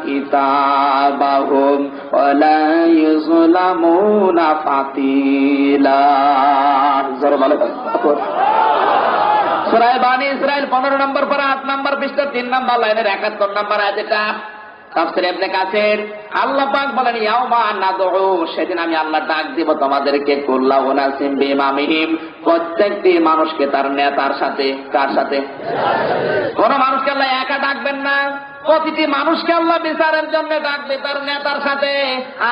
কিতাবাহুম ওয়া লা ইউযলামুনা ফাতিলা। জোরে বলো সূরা বানী ইসরাইল 15 নম্বর পারা 8 নম্বর পৃষ্ঠা 3 নম্বর লাইনের 71 নম্বর আয়াত। এটা তাফসীর ইবনে কাসির। আল্লাহ পাক বলেন ইয়াউমা নাদউ, সেদিন আমি আল্লাহ ডাক দিব তোমাদেরকে কুল্লা উনাসিম বিইমামিহিম, প্রত্যেকটি মানুষকে তার নেতার সাথে। কার সাথে? কোন মানুষকে আল্লাহ একা ডাকবেন না, প্রতিটি মানুষকে আল্লাহ বিচারের জন্য ডাকবে তার নেতার সাথে।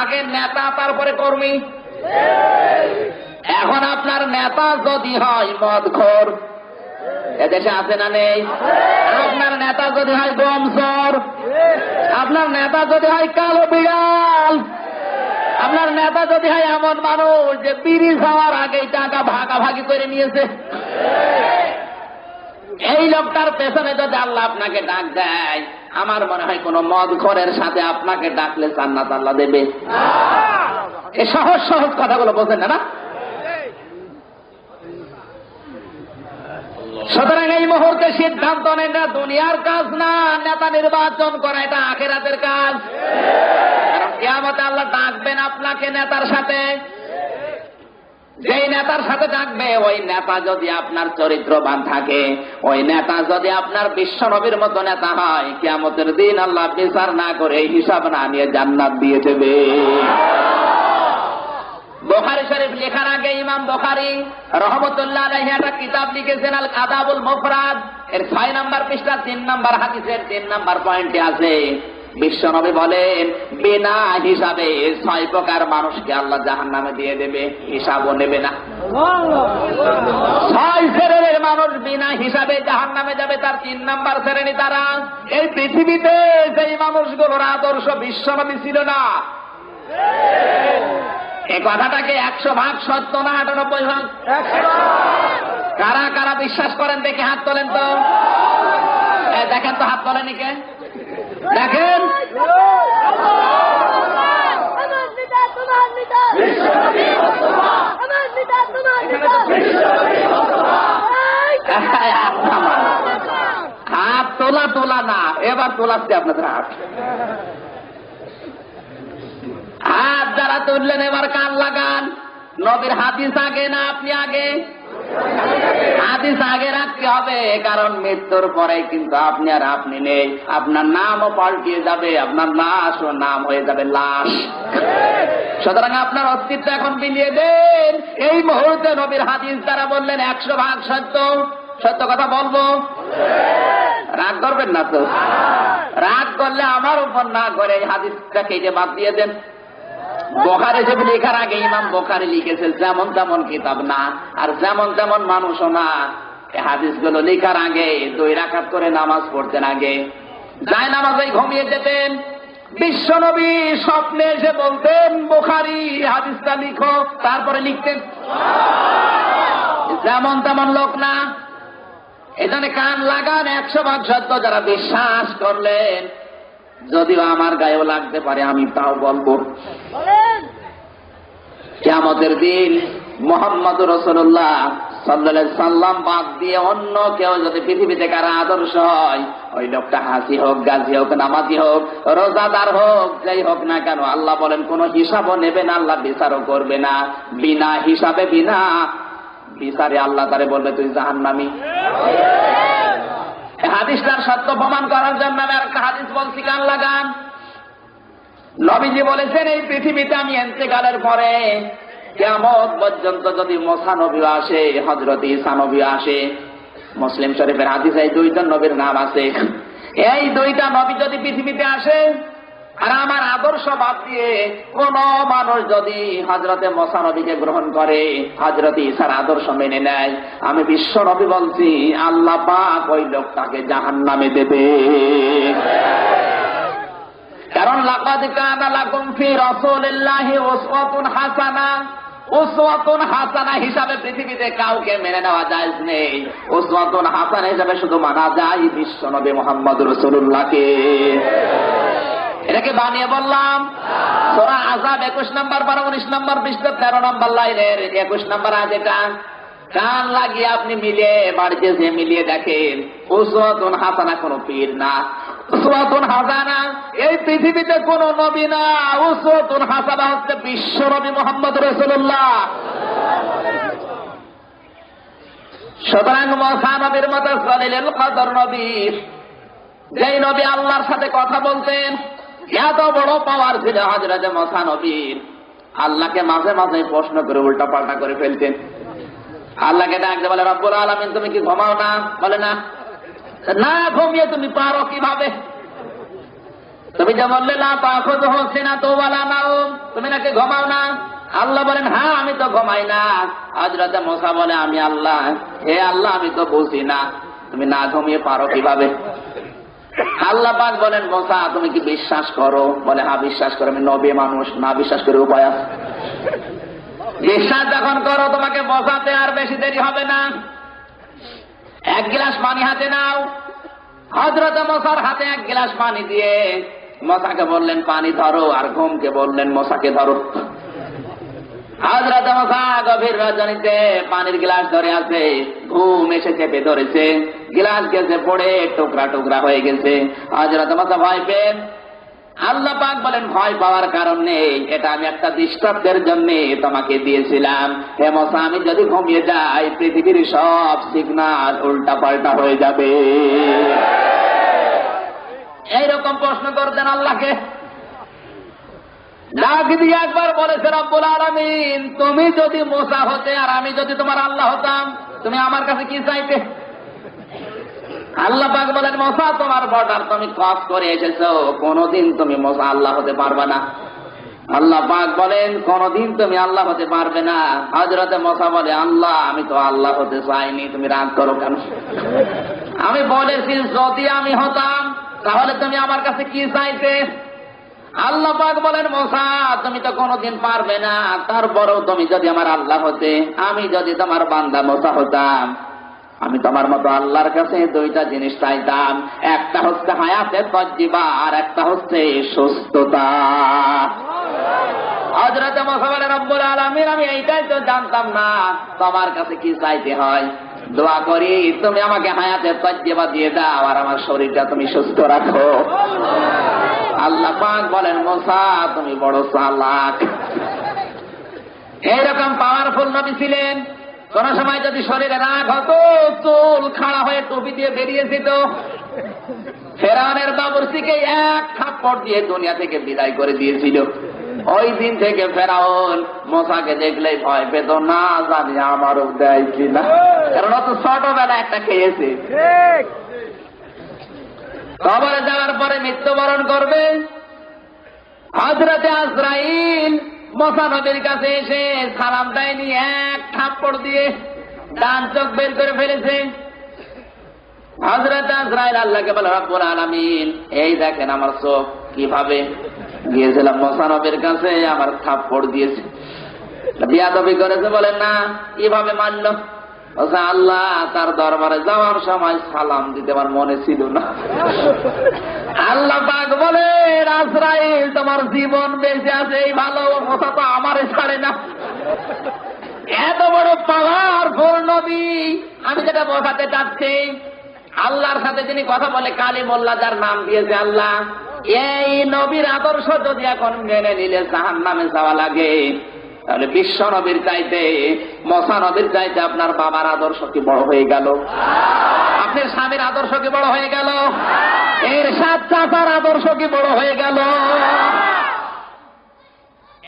আগে নেতা, তারপরে কর্মী। এখন আপনার নেতা যদি হয় মদখোর, এদেশে আছে না নেই? আপনার নেতা যদি হয় গমচোর, আপনার নেতা যদি হয় কালো বিড়াল, আপনার নেতা যদি হয় এমন মানুষ যে বিড়ি খাওয়ার আগেই টাকা ভাগাভাগি করে নিয়েছে, এই লোকটার পেছনে যদি আল্লাহ আপনাকে ডাক দেয়, আমার মনে হয় কোন মদখোরের সাথে আপনাকে ডাকলে জান্নাত আল্লাহ দেবে। এই সহজ সহজ কথাগুলো বোঝেন না? সুতরাং এই মুহূর্তে সিদ্ধান্ত নেন, এটা দুনিয়ার কাজ না, নেতা নির্বাচন করা এটা আখিরাতের কাজ। কারণ কিয়ামতে আল্লাহ ডাকবেন আপনাকে নেতার সাথে। যেই নেতার সাথে ডাকবে, ওই নেতা যদি আপনার চরিত্রবান থাকে, ওই নেতা যদি আপনার বিশ্ব নবীর মতো নেতা হয়, কিয়ামতের দিন আল্লাহ বিচার না করে হিসাব না নিয়ে জান্নাত দিয়ে দেবে। বুখারী শরীফ লেখার আগে ইমাম বুখারী রাহমাতুল্লাহ আলাইহি একটা কিতাব লিখেছেন আল আদাবুল মুফরাদ। এর 6 নম্বর পৃষ্ঠা 3 নম্বর হাদিসের 3 নম্বর পয়েন্টে আছে, বিশ্বনবী বলেন বিনা হিসাবে 6 প্রকার মানুষকে আল্লাহ জাহান্নামে দিয়ে দেবে, হিসাবও নেবে না। 6 শ্রেণীর মানুষ বিনা হিসাবে জাহান্নামে যাবে। তার 3 নম্বর শ্রেণী তারা, এই পৃথিবীতে যেই মানুষগুলোর আদর্শ বিশ্বনবী ছিল না। এই কথাটাকে 100% সত্য না 98%? কারা কারা বিশ্বাস করেন দেখে হাত তোলেন তো। দেখেন তো হাত তোলেন কে, দেখেন। হাত তোলা তোলা না, এবার তোলাচ্ছে আপনাদের হাত। হাত যারা তুললেন এবার কান লাগান। নবীর হাদিস আগে না আপনি আগে? হাদিস আগে রাখতে হবে, কারণ মৃত্যুর পরে কিন্তু আপনি আর আপনি নেই। আপনার নামও পাল্টিয়ে যাবে, আপনার লাশ ও নাম হয়ে যাবে লাশ। সুতরাং আপনার অস্তিত্ব এখন বিলিয়ে দেন। এই মুহূর্তে নবীর হাদিস যারা বললেন 100% সত্য, সত্য কথা বলবো। রাগ করবেন না তো? রাগ করলে আমার উপর না করে এই হাদিসটা কেটে বাদ দিয়ে দেন। বুখারী শরীফ লেখার আগে ইমাম বুখারী লিখেছেন যেমন তেমন কিতাব না, আর যেমন তেমন মানুষও না। এই হাদিসগুলো লেখার আগে 2 রাকাত করে নামাজ পড়তেন, আগে যায় নামাজে ঘুমিয়ে যেতেন। বিশ্বনবী স্বপ্নে এসে বলতেন বুখারী হাদিসটা লিখো, তারপরে লিখতেন। যেমন তেমন লোক না। এজন্য কান লাগান, 100% সত্য যারা বিশ্বাস করলেন, যদিও আমার গায়েও লাগতে পারে আমি তাও বলবো। কিয়ামতের দিন মুহাম্মদুর রাসূলুল্লাহ সাল্লাল্লাহু আলাইহি সাল্লাম বাদ দিয়ে অন্য কেউ যদি পৃথিবীতে কারো আদর্শ হয়, ওই লোকটা হাসি হোক, গাজী হোক, নামাজি হোক, রোজাদার হোক, যাই হোক না কেন, আল্লাহ বলেন কোন হিসাবও নেবে না, আল্লাহ বিচারও করবে না। বিনা হিসাবে বিনা বিচারে আল্লাহ তারে বলবে তুই জাহান্নামী। হাদিসটার সত্য প্রমাণ করার জন্য আমি একটা হাদিস বলছি, কান লাগান। নবীজি বলেছেন এই পৃথিবীতে আমি ইন্তেকালের পরে কিয়ামত পর্যন্ত যদি মুসা নবী আসে, হযরত ঈসা নবী আসে, মুসলিম শরীফের হাদিসে এই 2টা নবীর নাম আছে। এই 2টা নবী যদি পৃথিবীতে আসে আর আমার আদর্শ বাদ দিয়ে কোন মানুষ যদি হযরতে মুসা নবীকে গ্রহণ করে, হযরত ঈসার আদর্শ মেনে নেয়, আমি বিশ্ব নবী বলছি আল্লাহ পাক ওই লোকটাকে জাহান্নামে দেবে। কারণ লাকাদ কানা লাকুম ফি রাসূলিল্লাহি উসওয়াতুন হাসানা, উসওয়াতুন হাসানা হিসাবে পৃথিবীতে কাউকে মেনে নেওয়া জায়েজ নেই। উসওয়াতুন হাসানা হিসাবে শুধু মানা যায় বিশ্ব নবী মুহাম্মদুর রাসূলুল্লাহকে। এটাকে বানিয়ে বললাম। সূরা আযাব 21 নম্বর পারা 19 নম্বর পৃষ্ঠা 13 নম্বর লাইনের 21 নম্বর আয়াত। এটা কান লাগিয়ে আপনি মিলিয়ে বাড়িতে যে মিলিয়ে দেখেন, উসওয়াতুন হাসানা কোন পীর না, উসওয়াতুন হাসানা, এই পৃথিবীতে কোন নবী না, উসওয়াতুন হাসানা হচ্ছে বিশ্ব নবী মুহাম্মদ রাসূলুল্লাহ। সুতরাং মুসা নবীর মতো সলিলুল কদর নবী, যেই নবী আল্লাহর সাথে কথা বলতেন, এত বড় পাওয়ার ছিল হযরত মুসা নবীর, আল্লাহকে মাঝে মাঝে প্রশ্ন করে উল্টা পাল্টা করে ফেলতেন। আল্লাহকে ডাকতে বলে, রব্বুল আলামিন তুমি কি ঘুমাও না? বলে না। না ঘুমিয়ে তুমি পারো কিভাবে? তুমি যে বললে না তাখুযুহু সিনাতুন ওয়ালা নাওম, তুমি নাকি ঘুমাও না? আল্লাহ বলেন, হ্যাঁ আমি তো ঘুমাই না। হযরত মুসা বলে, আমি আল্লাহ, হে আল্লাহ আমি তো বুঝি না, তুমি না ঘুমিয়ে পারো কিভাবে? আল্লাহ পাক বলেন, মুসা তুমি কি বিশ্বাস করো? বলে, হ্যাঁ বিশ্বাস করো। আমি নবী মানুষ, না বিশ্বাস করে উপায় আছে? বিশ্বাস যখন করো তোমাকে বোঝাতে আর বেশি দেরি হবে না। এক গ্লাস পানি হাতে নাও। হযরত মুসার হাতে এক গ্লাস পানি দিয়ে মুসাকে বললেন পানি ধরো, আর ঘুমকে বললেন মুসাকে ধরো। হযরত মুসা গভীর রজনীতে পানির গ্লাস ধরে আছে, ঘুম এসে চেপে ধরেছে, গ্লাস গেছে পড়ে টুকরা টুকরা হয়ে গেছে। হযরত মুসা ভয় পেয়ে, আল্লাহ পাক বলেন ভয় পাওয়ার কারণ নেই, এটা আমি একটা দৃষ্টান্তের জন্য তোমাকে দিয়েছিলাম। হে মুসা আমি যদি ঘুমিয়ে যাই পৃথিবীর সব সিগন্যাল উল্টা পাল্টা হয়ে যাবে। এইরকম প্রশ্ন করতেন আল্লাহকে। ডাক দিয়ে একবার বলেছে, রব্বুল আলামিন তুমি যদি মুসা হতে আর আমি যদি তোমার আল্লাহ হতাম, তুমি আমার কাছে কি চাইতে? আল্লাহ পাক বলেন, মুসা তোমার বর্ডার তুমি ক্রস করে এসেছো, কোনদিন তুমি মুসা আল্লাহ হতে পারবে না। আল্লাহ পাক বলেন, কোনদিন তুমি আল্লাহ হতে পারবে না। হযরত মুসা বলে, আল্লাহ আমি তো আল্লাহ হতে চাইনি, তুমি রাগ করো কেন? আমি বলেছি যদি আমি হতাম তাহলে তুমি আমার কাছে কি চাইতে? আল্লাহ পাক বলেন, মুসা তুমি তো কোনদিন পারবে না, তারপরেও তুমি যদি আমার আল্লাহ হতে, আমি যদি তোমার বান্দা মুসা হতাম, আমি তোমার মতো আল্লাহর কাছে দুইটা জিনিস চাইতাম, একটা হচ্ছে হায়াতে তাজ্জিবা আর একটা হচ্ছে সুস্থতা। হযরত মুসা বলেন, রব্বুল আলামিন আমি এইটাই তো জানতাম না তোমার কাছে কি চাইতে হয়। দোয়া করি তুমি আমাকে হায়াতে তাজ্জিবা দিয়ে দাও আর আমার শরীরটা তুমি সুস্থ রাখো। আল্লাহ পাক বলেন, মুসা তুমি বড় চালাক। এইরকম পাওয়ারফুল নবী ছিলেন, কোন সময় যদি শরীরে রাগ হতো চুল খাড়া হয়ে টুপি দিয়ে বেরিয়েছিল। ফেরাউনের বাবুর্চিকে এক থাপ্পড় দিয়ে দুনিয়া থেকে বিদায় করে দিয়েছিল। ওই দিন থেকে ফেরাউন মুসাকে দেখলেই ভয় পেত, না জানি আমারও দেয় কিনা, কারণ অত ছোটবেলা একটা খেয়েছে। কবরে যাওয়ার পরে মৃত্যুবরণ করবে। হযরতে আজরাইল মুসা নবীর কাছে এসে সালাম দেয়নি, এক থাপ্পড় দিয়ে ডান চোখ বের করে ফেলেছে। হযরত আজরাইল আল্লাহকে বলে, রব্বুল আলামিন এই দেখেন আমার চোখ। কিভাবে? গিয়েছিলাম মুসা নবীর কাছে, আমার থাপ্পড় দিয়েছে, বিয়াদবি করেছে। বলেন না কিভাবে মানলো? আল্লাহ তার দরবারে যাওয়ার সময় সালাম দিতে আমার মনে ছিল না। আল্লাহ পাক বলে, আজরাইল তোমার জীবন বেঁচে আছে এই ভালো, মুসা তো আমারে ছাড়ে না। এত বড় পাওয়ারফুল নবী। আমি যেটা বোঝাতে চাচ্ছি, আল্লাহর সাথে যিনি কথা বলে কালিমুল্লাহ, যার নাম দিয়েছে আল্লাহ, এই নবীর আদর্শ যদি এখন মেনে নিলে জাহান্নামে যাওয়া লাগে, তাহলে বিশ্ব নবীর চাইতে মুসা নবীর চাইতে আপনার বাবার আদর্শ কি বড় হয়ে গেল? আপনার স্বামীর আদর্শ কি বড় হয়ে গেল? এর সাত চাচার আদর্শ কি বড় হয়ে গেল?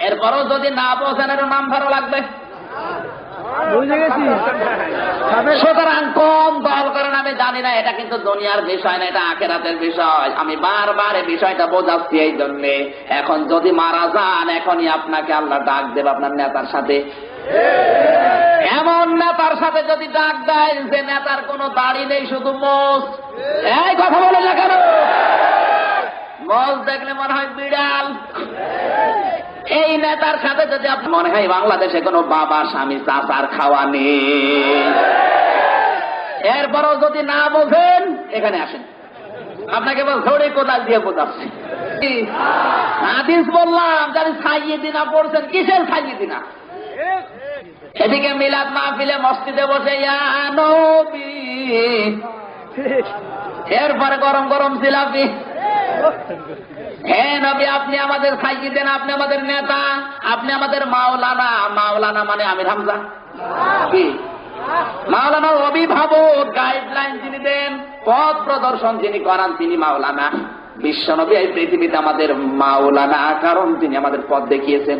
এরপরও যদি না বোঝেন, এর নাম ভালো লাগবে। সুতরাং কোন দল করেন আমি জানি না, এটা কিন্তু দুনিয়ার বিষয় না, এটা আখিরাতের বিষয়। আমি বারবার এই বিষয়টা বোঝাচ্ছি এই জন্যে, এখন যদি মারা যান এখনই আপনাকে আল্লাহ ডাক দেবে আপনার নেতার সাথে। এমন নেতার সাথে যদি ডাক দেয় যে নেতার কোনো দাড়ি নেই, শুধু মোষ। এই কথা বলে না কেন? মোষ দেখলে মনে হয় বিড়াল। এই নেতার সাথে যদি আপনি মনে হয় বাংলাদেশে কোনো বাবা স্বামী চাচার খাওয়া নেই, এরপরও যদি না বোঝেন এখানে আসেন, আপনাকে বল ধরে কোদাল দিয়ে বোঝাচ্ছি। হাদিস বললাম, যারা সাইয়্যিদিনা পড়ছেন, কিসের সাইয়্যিদিনা? এদিকে মিলাদ মাহফিলে মসজিদে বসে ইয়া নবী এরপরে গরম গরম জিলাপি। হ্যাঁ নবী, আপনি আমাদের খাইয়ে দেন, আপনি আমাদের নেতা, আপনি আমাদের মাওলানা। মাওলানা মানে আমির হামজা কি? মাওলানা অভিভাবক, গাইডলাইন যিনি দেন, পথ প্রদর্শন যিনি করান, তিনি মাওলানা। বিশ্বনবী এই পৃথিবীতে আমাদের মাওলানা, কারণ তিনি আমাদের পথ দেখিয়েছেন।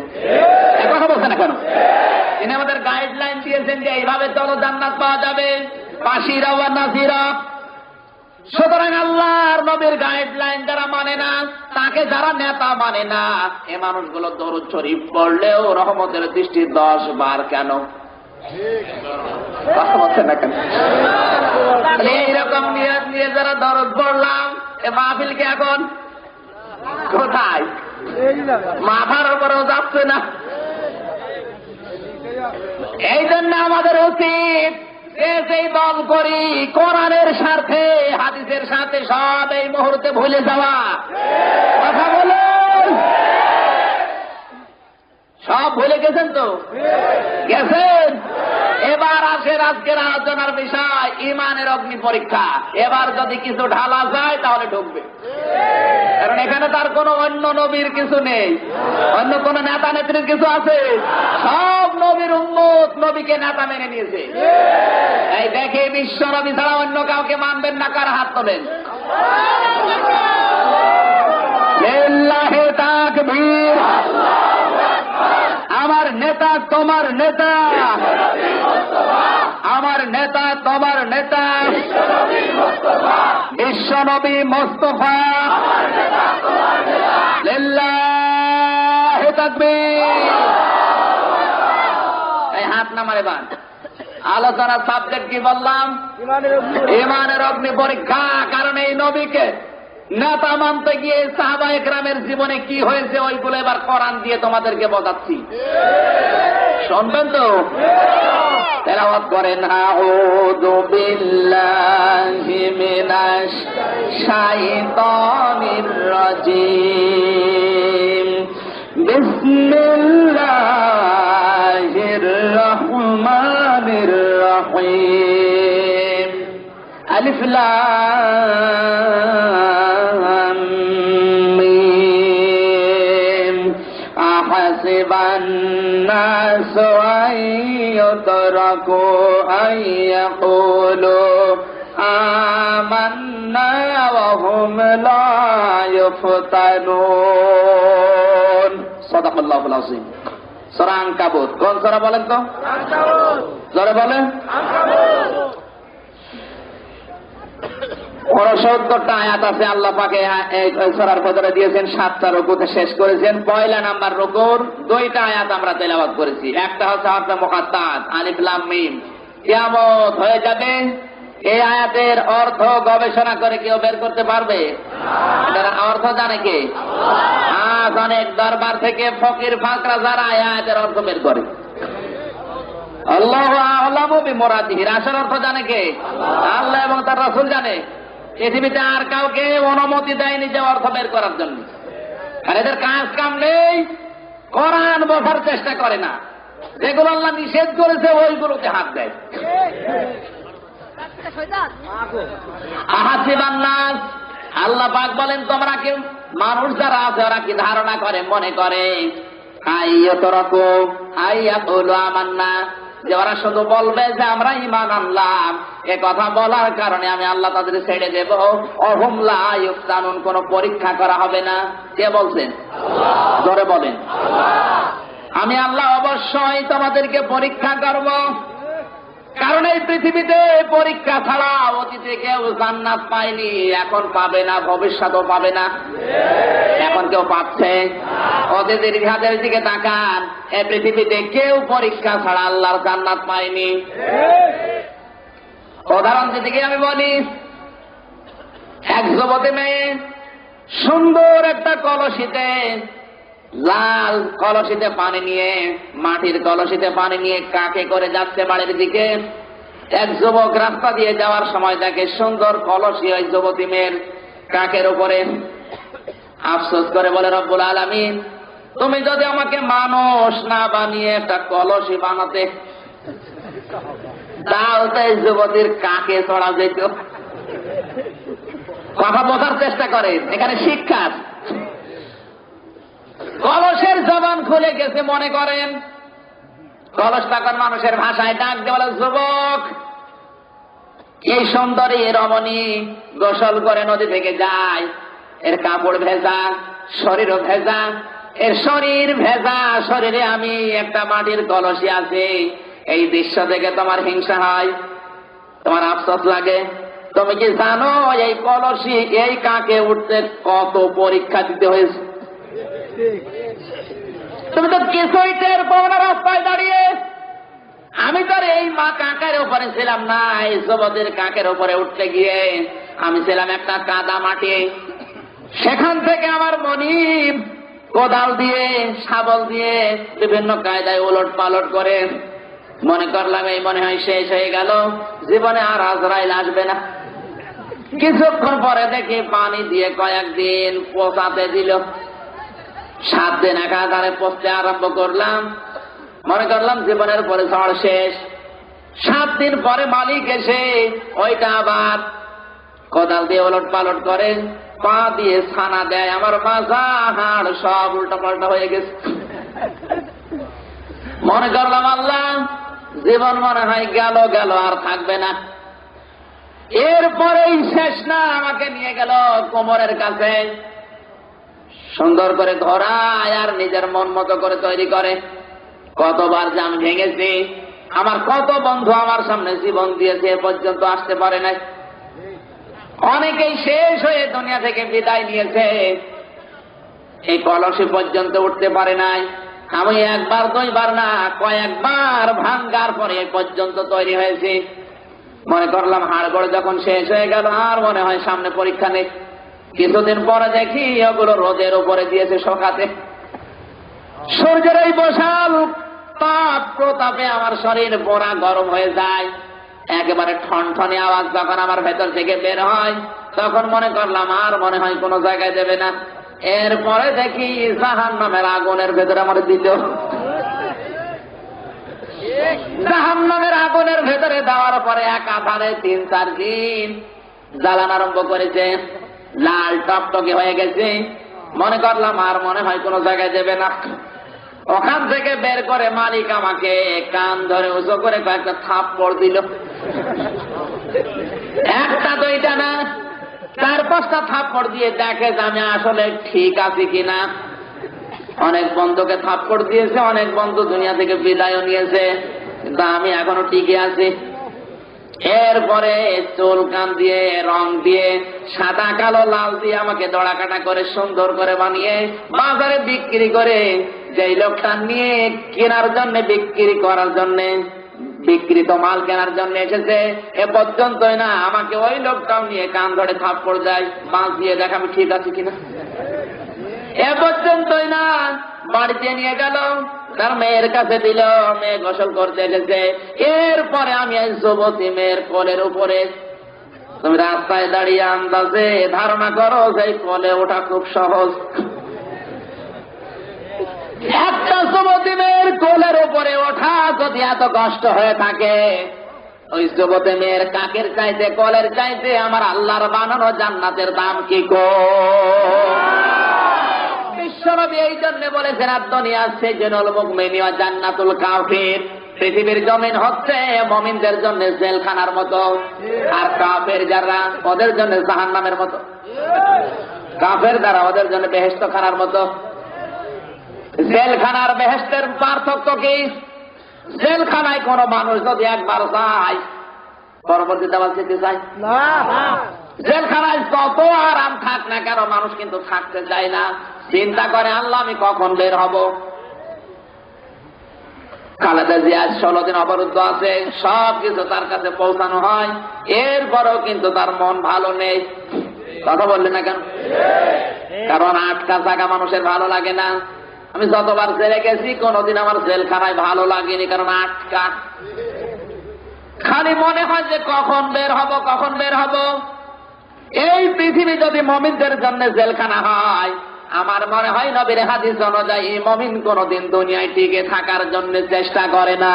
কথা বলছেন না কেন? তিনি আমাদের গাইডলাইন দিয়েছেন যে এইভাবে চলো, জান্নাত পাওয়া যাবে, পাশিরা ওয়া নাজিরা। সুতরাং আল্লাহর নবীর গাইডলাইন যারা মানে না, তাকে যারা নেতা মানে না, এ মানুষগুলো দরুদ শরীফ পড়লেও রহমতের দৃষ্টি 10 বার কেন? এইরকম নিয়ত নিয়ে যারা দরদ পড়লাম, এ মাহফিলকে এখন কোথায়? মাথার উপরেও যাচ্ছে না। এই জন্য আমাদের উচিত সেই দল করি কোরআনের স্বার্থে, হাদিসের সাথে সব এই মুহূর্তে ভুলে যাওয়া। কথা বলুন, সব ভুলে গেছেন তো? গেছেন। এবার আসেন আজকের আলোচনার বিষয়, ইমানের অগ্নি পরীক্ষা। এবার যদি কিছু ঢালা যায় তাহলে ঢুকবে, কারণ এখানে তার কোনো অন্য নবীর কিছু নেই, অন্য কোন নেতা নেত্রীর কিছু আছে? সব নবীর উম্মত নবীকে নেতা মেনে নিয়েছে। এই দেখে বিশ্ব নবী ছাড়া অন্য কাউকে মানবেন না, কার হাত তোলেন? লিল্লাহি তাকবীর। আমার নেতা তোমার নেতা, আমার নেতা তোমার নেতা, বিশ্বনবী মুস্তাফা। লিল্লাহি তাকবীর। এই হাত নামারে বান। আলোচনার সাবজেক্ট কি বললাম? ইমানের অগ্নি পরীক্ষা। কারণ এই নবীকে নেতা মানতে গিয়ে সাহাবা একরামের জীবনে কি হয়েছে, ওইগুলো এবার কোরআন দিয়ে তোমাদেরকে বোঝাচ্ছি। শুনবেন তো? তেলাওয়াত করেন। আউযু বিল্লাহি মিনাশ শাইতানির রাজিম। বিসমিল্লাহির রহমানির রহিম। আলিফ লাম মিম। আহাসিবান নাসু আইয়ুতরাকু আইয়াকুলু আমান্না ওয়া হুম লা ইফতানুন। সাদাকাল্লাহুল আযীম। সূরা আনকাবুত। কোন সূরা বলেন তো? আনকাবুত। জোরে বলেন। আনকাবুত। 69টা আয়াত আছে। আল্লাহ পাকে এই সূরার ভিতরে দিয়েছেন 7টা রুকুতে শেষ করেছেন। পয়লা নাম্বার রুকুর 2টা আয়াত আমরা তেলাওয়াত করেছি। একটা হচ্ছে হরফে মুকাত্তাত আলিফ লাম মিম। কিয়ামত হয়ে যাবে, এই আয়াতের অর্থ গবেষণা করে কেউ বের করতে পারবে? এটার অর্থ জানে কে? আজ অনেক দরবার থেকে ফকির ফাকরা যারা আয়াতের অর্থ বের করে। আল্লাহু আ'লামু বিমুরাদিহি। আসল অর্থ জানে কে? আল্লাহ এবং তার রাসূল জানে। পৃথিবীতে আর কাউকে অনুমতি দেয়নি যে অর্থ বের করার জন্য। আর এদের কাজ কাম নেই, কোরআন বোঝার চেষ্টা করে না। যেগুলো আল্লাহ নিষেধ করেছে ওইগুলোতে হাত দেয়। আহাসিবান নাস, আল্লাহ পাক বলেন তোমরা কি, মানুষ যারা আছে ওরা কি ধারণা করে, মনে করে আইয়াতুরাকু আইয়াকুলু আমান্না, যে ওরা শুধু বলবে যে আমরা ঈমান আনলাম। এ কথা বলার কারণে আমি আল্লাহ তাদের ছেড়ে দেব। অহুম লা ইফতানুন, কোন পরীক্ষা করা হবে না। কে বলছেন? আল্লাহ। জোরে বলেন। আল্লাহ। আমি আল্লাহ অবশ্যই তোমাদেরকে পরীক্ষা করব। কারণ এই পৃথিবীতে পরীক্ষা ছাড়া অতীতে কেউ জান্নাত পায়নি, এখন পাবে না, ভবিষ্যতেও পাবে না। এখন কেউ পাচ্ছে? অতীতের ইতিহাসের দিকে তাকান, এই পৃথিবীতে কেউ পরীক্ষা ছাড়া আল্লাহর জান্নাত পায়নি। উদাহরণ দিতে আমি বলি, এক যুবতী মেয়ে সুন্দর একটা কলসিতে, লাল কলসিতে পানি নিয়ে, মাটির কলসিতে পানি নিয়ে কাকে করে যাচ্ছে বাড়ির দিকে। এক যুবক রাস্তা দিয়ে যাওয়ার সময় দেখে সুন্দর কলসি ওই যুবতী মেয়ের কাকের উপরে। আফসোস করে বলে, রব্বুল আলামিন, তুমি যদি আমাকে মানুষ না বানিয়ে একটা কলসি বানাতে তাও তো এই যুবতীর কাকে চড়া যেত। কথা বোঝার চেষ্টা করেন, এখানে শিক্ষা। কলসের জবান খুলে গেছে মনে করেন, কলস তখন মানুষের ভাষায় ডাক দিয়ে বলে, যুবক, এই সুন্দরী রমণী গোসল করে নদী থেকে যায়, এর কাপড় ভেজা, শরীরও ভেজা, এর শরীর ভেজা, শরীরে আমি একটা মাটির কলসি আছে। এই দৃশ্য দেখে তোমার হিংসা হয়, তোমার আফসোস লাগে। তুমি কি জানো এই কলসি এই কাকে উঠতে কত পরীক্ষা দিতে হয়েছে? তুমি তো কিছুই টের পাও না রাস্তায় দাঁড়িয়ে। আমি তো এই মা কাকের উপরে ছিলাম না, এই যুবতীর কাকের উপরে উঠতে গিয়ে আমি ছিলাম একটা কাদা মাটি। সেখান থেকে আমার মনিব কোদাল দিয়ে, শাবল দিয়ে বিভিন্ন কায়দায় উলট পালট করে মনে করলাম এই মনে হয় শেষ হয়ে গেল, জীবনে আর আজরাইল আসবে না। কিছুক্ষণ পরে দেখি পানি দিয়ে কয়েকদিন পোষাতে দিল। 7 দিন একাধারে পচতে আরম্ভ করলাম, মনে করলাম জীবনের পরে ঝড় শেষ। 7 দিন পরে মালিক এসে ওইটা আবার কোদাল দিয়ে ওলট পালট করে, পা দিয়ে ছানা দেয়, আমার মাজা হাড় সব উল্টা পাল্টা হয়ে গেছে। মনে করলাম আল্লাহ, জীবন মনে হয় গেল গেল, আর থাকবে না। এরপরেই শেষ না, আমাকে নিয়ে গেল কোমরের কাছে, সুন্দর করে ঘোরায় আর নিজের মন মতো করে তৈরি করে। কতবার যে আমি ভেঙেছি, আমার কত বন্ধু আমার সামনে জীবন দিয়েছে, এ পর্যন্ত আসতে পারে নাই। অনেকেই শেষ হয়ে দুনিয়া থেকে বিদায় নিয়েছে, এই কলসি পর্যন্ত উঠতে পারে নাই। আমি একবার 2বার না, কয়েকবার ভাঙ্গার পরে এ পর্যন্ত তৈরি হয়েছে। মনে করলাম হাড়গোড় যখন শেষ হয়ে গেল, আর মনে হয় সামনে পরীক্ষা নেই। কিছুদিন পরে দেখি ওগুলো রোদের উপরে দিয়েছে শোকাতে। সূর্যের এই বিশাল তাপ প্রতাপে আমার শরীর পোড়া গরম হয়ে যায়। একেবারে ঠনঠনে আওয়াজ যখন আমার ভেতর থেকে বের হয়, তখন মনে করলাম আর মনে হয় কোনো জায়গায় দেবে না। এরপরে দেখি জাহান্নামের আগুনের ভেতরে আমার দিল। জাহান্নামের আগুনের ভেতরে দেওয়ার পরে একাধারে 3-4 দিন জ্বালান আরম্ভ করেছে, লাল টকটকে হয়ে গেছে। মনে করলাম আর মনে হয় কোনো জায়গায় দেবে না। ওখান থেকে বের করে মালিক আমাকে কান ধরে উঁচু করে কয়েকটা থাপ্পড় দিল। 1টা 2টা না, 4-5টা থাপ্পড় দিয়ে দেখে যে আমি আসলে ঠিক আছি কিনা। অনেক বন্ধুকে থাপ্পড় দিয়েছে, অনেক বন্ধু দুনিয়া থেকে বিদায় নিয়েছে, কিন্তু আমি এখনো টিকে আছি। এরপরে চুল কান দিয়ে, রং দিয়ে, সাদা কালো লাল দিয়ে আমাকে দড়াকাটা করে সুন্দর করে বানিয়ে বাজারে বিক্রি করে, যেই লোকটা নিয়ে কেনার জন্য, বিক্রি করার জন্য, বিক্রিত মাল কেনার জন্য এসেছে, এ পর্যন্তই না, আমাকে ওই লোকটাও নিয়ে কান ধরে থাপ্পড় দেয়, বাঁশ দিয়ে দেখ আমি ঠিক আছি কিনা। এ পর্যন্তই না, বাড়িতে নিয়ে গেল, তার মেয়ের কাছে দিল, মেয়ে গোসল করতে এসেছে। এরপরে আমি এই যুবতী মেয়ের কোলের উপরে, তুমি রাস্তায় দাঁড়িয়ে আন্দাজে ধারণা করো যে কোলে ওঠা খুব সহজ। একটা যুবতী মেয়ের কোলের উপরে ওঠা যদি এত কষ্ট হয়ে থাকে, ওই যুবতী মেয়ের কাকের চাইতে, কোলের চাইতে আমার আল্লাহর বানানো জান্নাতের দাম কি গো। বিশ্বনবী এই জন্য বলেছেন, দুনিয়া সিজনুল মুমিনি ওয়া জান্নাতুল কাফির। পৃথিবীর জমিন হচ্ছে মুমিনদের জন্য জেলখানার মতো, আর কাফের যারা ওদের জন্য জাহান্নামের মতো। কাফের যারা ওদের জন্য বেহেশতখানার মতো। জেলখানার বেহেশতের পার্থক্য কি? জেলখানায় কোন মানুষ যদি একবার যায়, পরবর্তীতে আবার যেতে চায় না। জেলখানায় যত আরাম থাক না কেন, মানুষ কিন্তু থাকতে চায় না, চিন্তা করে আল্লাহ আমি কখন বের হব। খালেদা জিয়া 16 দিন অবরুদ্ধ আছে, সবকিছু তার কাছে পৌঁছানো হয়, এরপরেও কিন্তু তার মন ভালো নেই। কথা বললেন না কেন? কারণ আটকা থাকা মানুষের ভালো লাগে না। আমি যতবার জেলে গেছি, কোনদিন আমার জেলখানায় ভালো লাগেনি, কারণ আটকা। খালি মনে হয় যে কখন বের হব, কখন বের হব। এই পৃথিবী যদি মুমিনদের জন্য জেলখানা হয়, আমার মনে হয় নবীর হাদিস অনুযায়ী মুমিন কোনদিন দুনিয়ায় টিকে থাকার জন্য চেষ্টা করে না।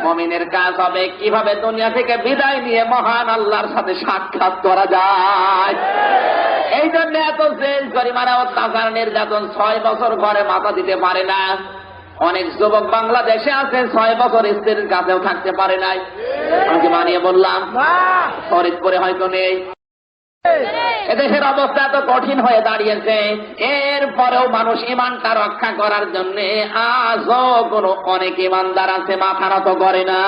মুমিনের কাজ হবে কিভাবে দুনিয়া থেকে বিদায় নিয়ে মহান আল্লাহর সাথে সাক্ষাৎ করা যায়। এই জন্য এত জেল জরিমানা অত্যাচার নির্যাতন, 6 বছর ঘরে মাথা দিতে পারে না। অনেক যুবক বাংলাদেশে আছে 6 বছর স্ত্রীর কাছেও থাকতে পারে নাই। আমি মানিয়ে বললাম, ফরিদপুরে হয়তো নেই। এদেশের অবস্থা এত কঠিন হয়ে দাঁড়িয়েছে, এরপরেও মানুষ ইমানটা রক্ষা করার জন্য আজও কোনো অনেক ইমানদার আছে মাথা নত করে না।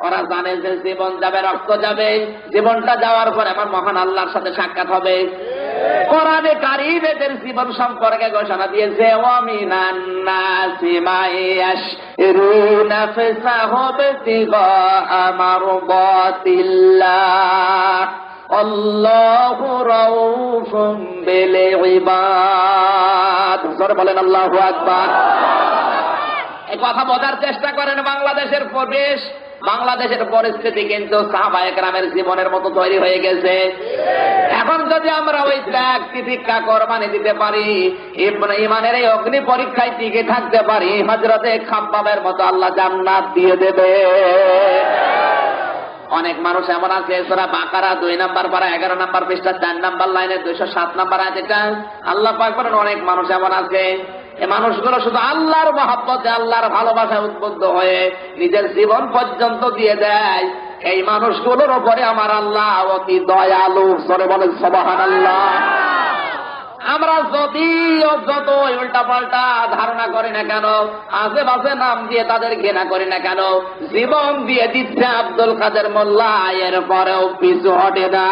ওরা জানে যে জীবন যাবে, রক্ত যাবে, জীবনটা যাওয়ার পরে আমার মহান আল্লাহর সাথে সাক্ষাৎ হবে। কোরআনে কারীম এদের জীবন সম্পর্কে ঘোষণা দিয়েছে, ওয়ামিনান নাসি মাইয়াশরুনা ফিসাহুবতিগা মারদাতিল্লাহ আল্লাহু রাউফুম বিল ইবাদ। জোরে বলেন আল্লাহু আকবার। এই কথা বোঝার চেষ্টা করেন। বাংলাদেশের পরিবেশ, বাংলাদেশের পরিস্থিতি কিন্তু সাহাবায়ে কেরামের জীবনের মতো তৈরি হয়ে গেছে। এখন যদি আমরা ওই ত্যাগ তিতিক্ষা কোরবানি দিতে পারি, ইমানের এই অগ্নি পরীক্ষায় টিকে থাকতে পারি, হযরতে খাব্বাবের মতো আল্লাহ জান্নাত দিয়ে দেবে। অনেক মানুষ এমন আছে, সূরা বাকারা 2 নম্বর পারা 11 নম্বর পৃষ্ঠা 4 নম্বর লাইনে 207 নম্বর আয়াতে আল্লাহ পাক বলেন, অনেক মানুষ এমন আছে, এই মানুষগুলো শুধু আল্লাহর মহব্বতে, আল্লাহর ভালোবাসায় উদ্বুদ্ধ হয়ে নিজের জীবন পর্যন্ত দিয়ে দেয়। এই মানুষগুলোর উপরে আমার আল্লাহ অতি দয়ালু। সরে বলেন সুবহানাল্লাহ। আমরা যদিও যত উল্টা পাল্টা ধারণা করি না কেন, আশেপাশে নাম দিয়ে তাদের ঘৃণা করি না কেন, জীবন দিয়ে দিচ্ছে আব্দুল কাদের মোল্লা, এরপরেও পিছু হটে না।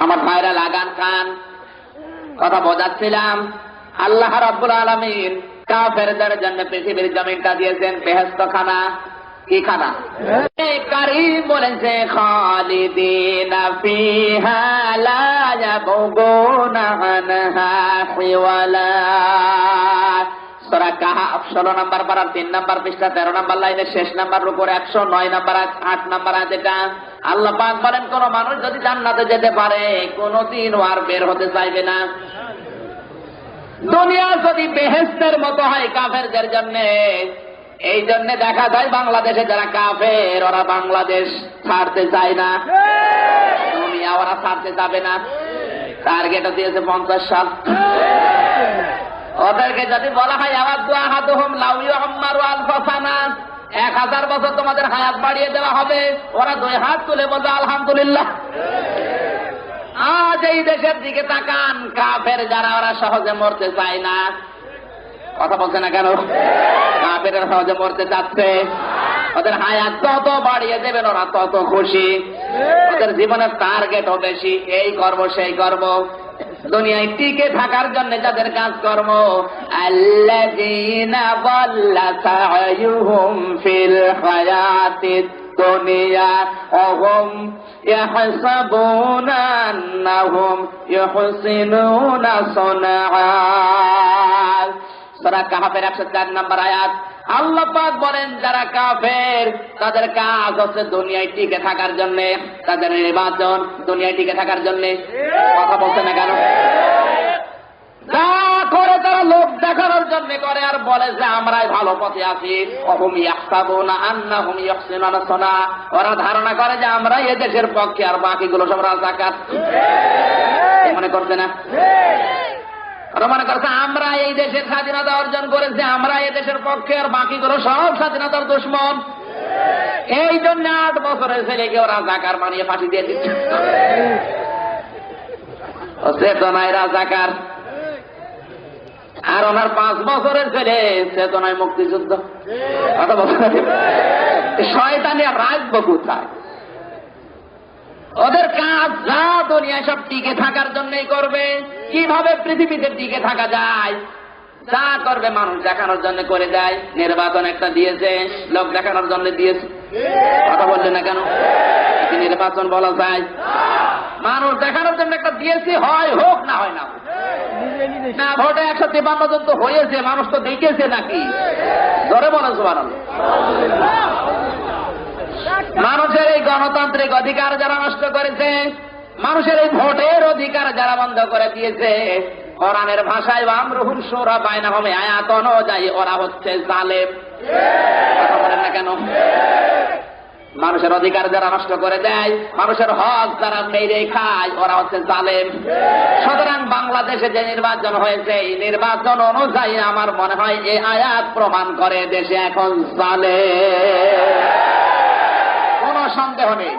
আমার ভাইরা লাগান কান, কথা বোঝাচ্ছিলাম। আল্লাহ রাব্বুল আলামিন কাফেরদের জন্য পৃথিবীর জমিনটা দিয়েছেন বেহেশত খানা। কি খানা? কারীম বলেছে, খালিদিনা ফিহা লা ইয়াবগুনা আনহা হিওয়ালা। সূরা কাহফ 16 নম্বর পারা 3 নম্বর পৃষ্ঠা 13 নম্বর লাইনের শেষ নাম্বার উপরে 109 নম্বর 8 নম্বর আয়াতটা আল্লাহ পাক বলেন, কোন মানুষ যদি জান্নাতে যেতে পারে কোনদিন আর বের হতে চাইবে না। দুনিয়া যদি বেহেশতের মতো হয় কাফেরদের জন্য, এই জন্য দেখা যায় বাংলাদেশে যারা কাফের ওরা বাংলাদেশ ছাড়তে চায় না, দুনিয়া ওরা ছাড়তে যাবে না। টার্গেট দিয়েছে 50 সাল। ওদেরকে যদি বলা হয় আওয়াদু আহাদুহুম লাউ ইউআম্মারু আলফা সানা, 1000 বছর তোমাদের হায়াত বাড়িয়ে দেওয়া হবে, ওরা 2 হাত তুলে বলবে আলহামদুলিল্লাহ। আজ এই দেশের দিকে তাকান, কাফের যারা ওরা সহজে মরতে চায় না। কথা বলছে না কেন? কাফেররা সহজে মরতে চাচ্ছে। ওদের হায়াত যত বাড়িয়ে দেবেন ওরা তত খুশি। ওদের জীবনের টার্গেটও বেশি, এই করব সেই করব। দুনিয়ায় টিকে থাকার জন্য যাদের কাজকর্ম, আল্লাযীনা যাল্লা সা'য়ুহুম ফিল হায়াতিদ দুনিয়া ওয়া হুম ইয়াহসাবুনা আন্নাহুম ইউহসিনুনা সুনআ। সূরা কাহফের 104 নম্বর আয়াত আল্লাহ পাক বলেন, যারা কাফের তাদের কাজ হচ্ছে দুনিয়ায় টিকে থাকার জন্য, তাদের নির্বাচন দুনিয়ায় টিকে থাকার জন্য। কথা বলছে না কেন? যা করে তারা লোক দেখানোর জন্য করে, আর বলে যে আমরাই ভালো পথে আছি। অহুম ইয়াহসাবুনা আন্নাহুম ইউহসিনুনা সুনআ, ওরা ধারণা করে যে আমরা এই দেশের পক্ষে, আর বাকিগুলো সব রাজাকার। মনে করছে না? ওরা মনে করছে আমরা এই দেশের স্বাধীনতা অর্জন করেছি, আমরা এই দেশের পক্ষে, আর বাকিগুলো সব স্বাধীনতার দুশমন। এই জন্য 8 বছরের ছেলেকে ওরা রাজাকার মানিয়ে ফাঁসি দিয়ে দিচ্ছে। চেতনায় রাজাকার। আর ওনার 5 বছরের ছেলে চেতনায় মুক্তিযুদ্ধ। শয়তানি আর রাজব কোথায়? ওদের কাজ যা দুনিয়ায় সব টিকে থাকার জন্যই করবে। কিভাবে পৃথিবীতে টিকে থাকা যায় যা করবে মানুষ দেখানোর জন্য করে দেয়। নির্বাচন একটা দিয়েছে, লোক দেখানোর জন্য দিয়েছে। কথা বললে না কেন? নির্বাচন বলা যায় মানুষ দেখানোর জন্য একটা দিয়েছে, হয় হোক না হয় না। না ভোটে 153 জন তো হয়েছে, মানুষ তো দেখেছে নাকি? ধরে বলে সুবহানাল্লাহ। মানুষের এই গণতান্ত্রিক অধিকার যারা নষ্ট করেছে, মানুষের এই ভোটের অধিকার যারা বন্ধ করে দিয়েছে, কোরআনের ভাষায় আমরুহুম শুরা বাইনাহুম আয়াত অনুযায়ী ওরা হচ্ছে জালেম। কথা বলেন না কেন? মানুষের অধিকার যারা নষ্ট করে দেয়, মানুষের হক যারা মেরে খায়, ওরা হচ্ছে জালেম। সুতরাং বাংলাদেশে যে নির্বাচন হয়েছে, এই নির্বাচন অনুযায়ী আমার মনে হয় এই আয়াত প্রমাণ করে দেশে এখন জালেম, কোন সন্দেহ নেই।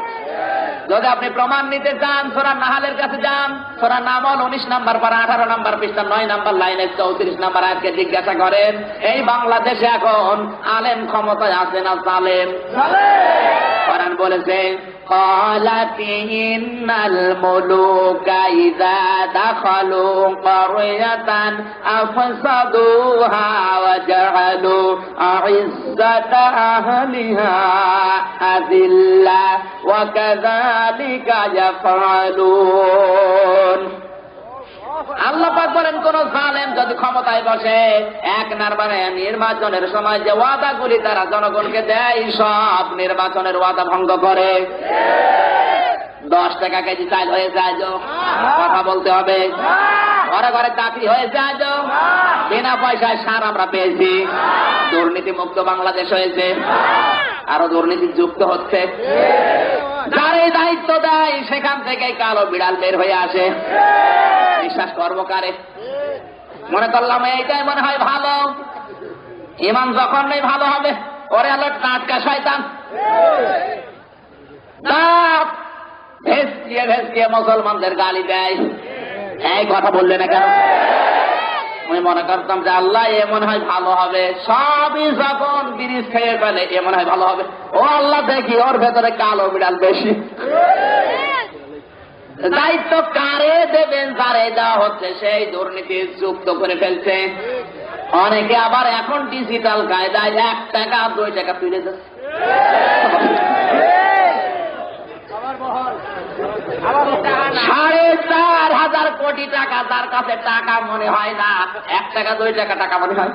যদি আপনি প্রমাণ নিতে চান, সূরা নাহালের কাছে যান, সূরা নামল 19 নম্বর পারা 18 নম্বর পৃষ্ঠা 9 নম্বর লাইনে 34 নম্বর আয়াতকে জিজ্ঞাসা করেন, এই বাংলাদেশে এখন আলেম ক্ষমতায় আছে না জালেম? কোরআন বলেছে قالت إن الملوك إذا دخلوا قرية أفسدوها وجعلوا أعزة أهلها أذلة وكذلك يفعلون। আল্লাহ পাক বলেন, কোন জালেম যদি ক্ষমতায় বসে, এক নাম্বারে নির্বাচনের সময় যে ওয়াদাগুলি তারা জনগণকে দেয়, সব নির্বাচনের ওয়াদা ভঙ্গ করে। 10 টাকা কেজি চাল হয়ে যায়, কথা বলতে হবে। ঘরে ঘরে চাকরি হয়ে যায়, বিনা পয়সায় সার আমরা পেয়েছি। দুর্নীতি মুক্ত বাংলাদেশ হয়েছে, আরো দুর্নীতি যুক্ত হচ্ছে। যার এই দায়িত্ব দেয়, সেখান থেকে কালো বিড়াল বের হয়ে আসে। বিশ্বাস করবো কারে? মনে করলাম এইটাই মনে হয় ভালো, ইমান যখন নেই ভালো হবে, ওরে হলো টাটকা শয়তান। ভেসকিয়ে মুসলমানদের গালি দেয়। এই কথা বললে না কেন? আমি মনে করতাম যে আল্লাহ এ মনে হয় ভালো হবে, সবই যখন বিরিজ খেয়ে ফেলে এ মনে হয় ভালো হবে। ও আল্লাহ, দেখি ওর ভেতরে কালো বিড়াল বেশি। দায়িত্ব কারে দেবেন? যারে দেওয়া হচ্ছে সেই দুর্নীতি যুক্ত করে ফেলছে। অনেকে আবার এখন ডিজিটাল কায়দায় 1 টাকা 2 টাকা তুলে যাচ্ছে। 4,500 কোটি টাকা, তার কাছে টাকা মনে হয় না, 1 টাকা 2 টাকা টাকা মনে হয়।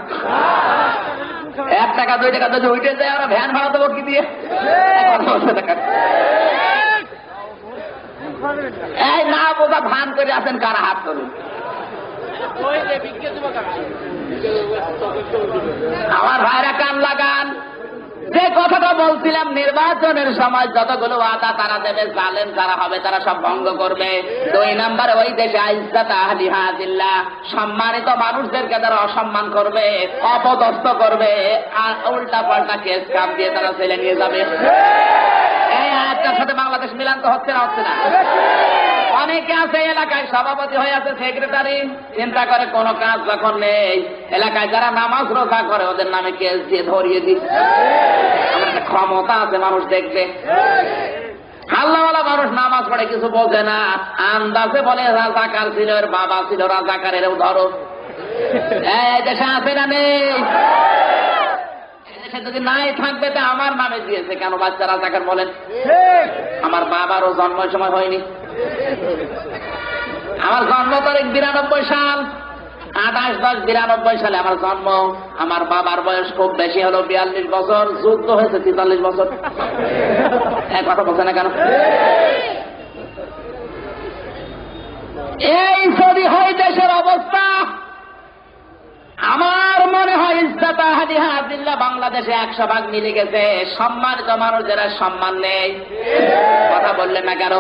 1 টাকা 2 টাকা যদি উঠে যায়, আমরা ভ্যান ভাড়া দেবো কি দিয়ে? এই না বোঝা ভান করে আছেন কারা? হাত করুন। আমার ভাইরা কান লাগান, যে কথাটা বলছিলাম, নির্বাচনের সময় যতগুলো ওয়াদা তারা দেবে, জালেম যারা হবে তারা সব ভঙ্গ করবে। 2 নম্বরে ওই দেশে ইজ্জত আহলিহা জিল্লাহ, সম্মানিত মানুষদেরকে তারা অসম্মান করবে, অপদস্থ করবে, আর উল্টা পাল্টা কেস কাম দিয়ে তারা ছেলে নিয়ে যাবে। এই আয়াতটার সাথে বাংলাদেশ মিলান তো হচ্ছে না? হচ্ছে না। অনেকে আছে এলাকায় সভাপতি হয়ে আছে, সেক্রেটারি, চিন্তা করে কোন কাজ যখন নেই, এলাকায় যারা নামাজ রোজা করে ওদের নামে কেস দিয়ে ধরিয়ে দিই। আমার একটা ক্ষমতা আছে, মানুষ দেখবে। আল্লাহওয়ালা মানুষ নামাজ পড়ে কিছু বোঝে না, আন্দাজে বলে রাজাকার ছিল, এর বাবা ছিল রাজাকারের, ধরো। এই দেশে আছে না নেই? যদি নাই থাকবে তা আমার নামে দিয়েছে কেন? বাচ্চা রাজাকার বলেন। আমার বাবারও জন্ম সময় হয়নি। আমার জন্ম তারিখ 92 সাল, 28/10/92 সালে আমার জন্ম। আমার বাবার বয়স খুব বেশি হলো 42 বছর, যুদ্ধ হয়েছে 43 বছর। এক কথা বলছে না কেন? এই যদি হয় দেশের অবস্থা, আমার মনে হয় ইজ্জত আহলিহা জিল্লাহ বাংলাদেশে 100 ভাগ মিলে গেছে। সম্মানিত মানুষ যারা সম্মান নেই, কথা বললেন না কেন?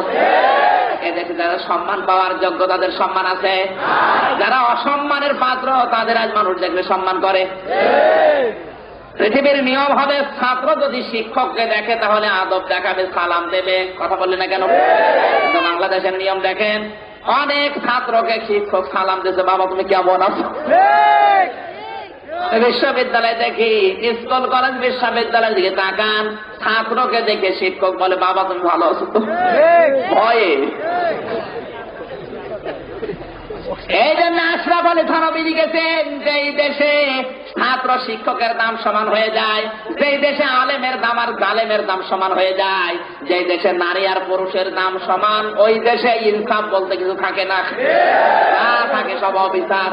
এদেশে যারা সম্মান পাওয়ার যোগ্য তাদের সম্মান আছে, যারা অসম্মানের পাত্র তাদের আজ মানুষ দেখলে সম্মান করে। পৃথিবীর নিয়ম হবে, ছাত্র যদি শিক্ষককে দেখে তাহলে আদব দেখাবে, সালাম দেবে, কথা বললেন না কেন? কিন্তু বাংলাদেশের নিয়ম দেখেন, অনেক ছাত্রকে শিক্ষক সালাম দিতে, বাবা তুমি কেমন আছো? বিশ্ববিদ্যালয় দেখি, স্কুল কলেজ বিশ্ববিদ্যালয় দিকে তাকান, ছাত্রকে দেখে শিক্ষক বলে বাবা তুমি ভালো আছো তো? ভয়ে। এই জন্য আশরাফ আলী থানভী লিখেছেন যে এই দেশে ছাত্র শিক্ষকের দাম সমান হয়ে যায়, যেই দেশে আলেমের দাম আর জালেমের দাম সমান হয়ে যায়, যেই দেশে নারী আর পুরুষের দাম সমান, ওই দেশে ইনসাফ বলতে কিছু থাকে না, থাকে সব অবিচার।